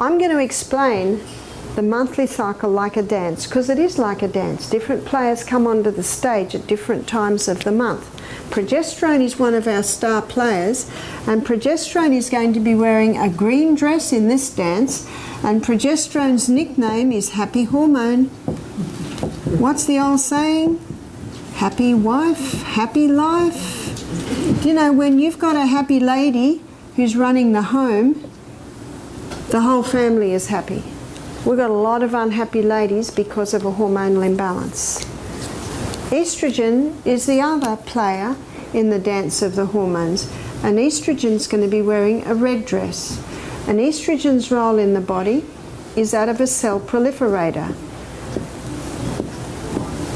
I'm going to explain the monthly cycle like a dance, because it is like a dance. Different players come onto the stage at different times of the month. Progesterone is one of our star players, and progesterone is going to be wearing a green dress in this dance, and progesterone's nickname is Happy Hormone. What's the old saying? Happy wife, happy life. You know, when you've got a happy lady who's running the home, the whole family is happy. We've got a lot of unhappy ladies because of a hormonal imbalance. Estrogen is the other player in the dance of the hormones. And estrogen's going to be wearing a red dress. And estrogen's role in the body is that of a cell proliferator.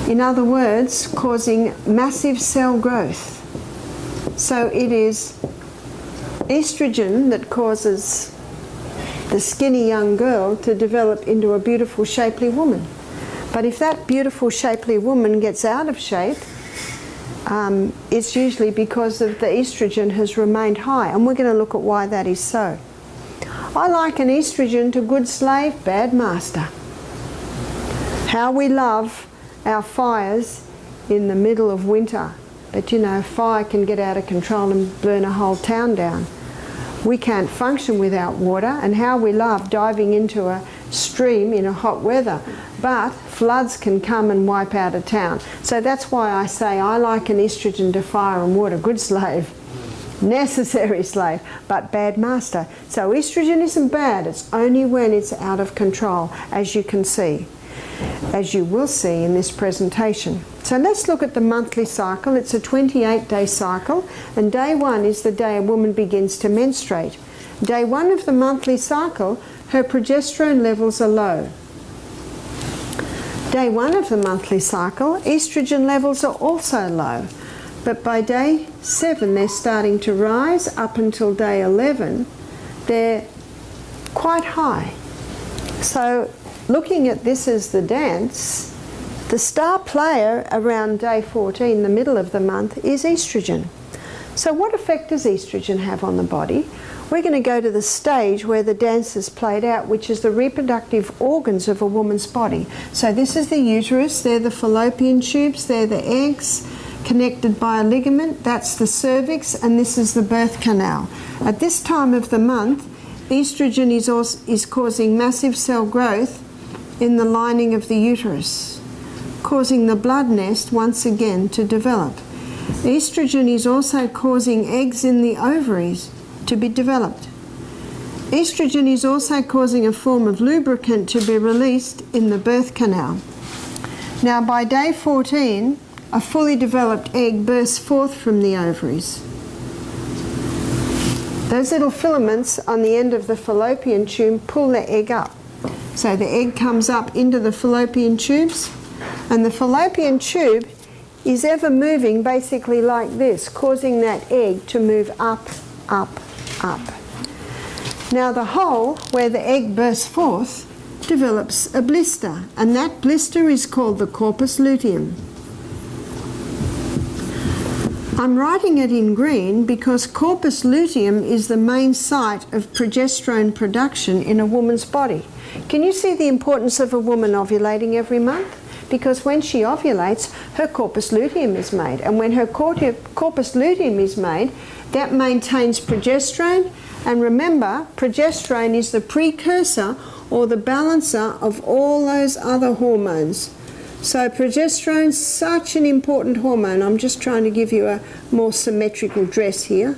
In other words, causing massive cell growth. So it is estrogen that causes the skinny young girl to develop into a beautiful, shapely woman. But if that beautiful, shapely woman gets out of shape, it's usually because of the estrogen has remained high. And we're going to look at why that is so. I liken estrogen to good slave, bad master. How we love our fires in the middle of winter. But you know, fire can get out of control and burn a whole town down. We can't function without water, and how we love diving into a stream in a hot weather. But floods can come and wipe out a town. So that's why I say I liken estrogen to fire and water. Good slave, necessary slave, but bad master. So estrogen isn't bad, it's only when it's out of control, as you can see, as you will see in this presentation. So let's look at the monthly cycle. It's a 28-day cycle, and day 1 is the day a woman begins to menstruate. Day 1 of the monthly cycle, her progesterone levels are low. Day 1 of the monthly cycle, estrogen levels are also low, but by day 7 they're starting to rise. Up until day 11 they're quite high. So looking at this as the dance, the star player around day 14, the middle of the month, is estrogen. So what effect does estrogen have on the body? We're going to go to the stage where the dance is played out, which is the reproductive organs of a woman's body. So this is the uterus, they're the fallopian tubes, they're the eggs connected by a ligament, that's the cervix, and this is the birth canal. At this time of the month, estrogen is causing massive cell growth in the lining of the uterus, causing the blood nest once again to develop. Estrogen is also causing eggs in the ovaries to be developed. Estrogen is also causing a form of lubricant to be released in the birth canal. Now by day 14, a fully developed egg bursts forth from the ovaries. Those little filaments on the end of the fallopian tube pull the egg up. So the egg comes up into the fallopian tubes, and the fallopian tube is ever moving basically like this, causing that egg to move up, up, up. Now the hole where the egg bursts forth develops a blister, and that blister is called the corpus luteum. I'm writing it in green because corpus luteum is the main site of progesterone production in a woman's body. Can you see the importance of a woman ovulating every month? Because when she ovulates, her corpus luteum is made. And when her corpus luteum is made, that maintains progesterone. And remember, progesterone is the precursor or the balancer of all those other hormones. So progesterone is such an important hormone. I'm just trying to give you a more symmetrical dress here.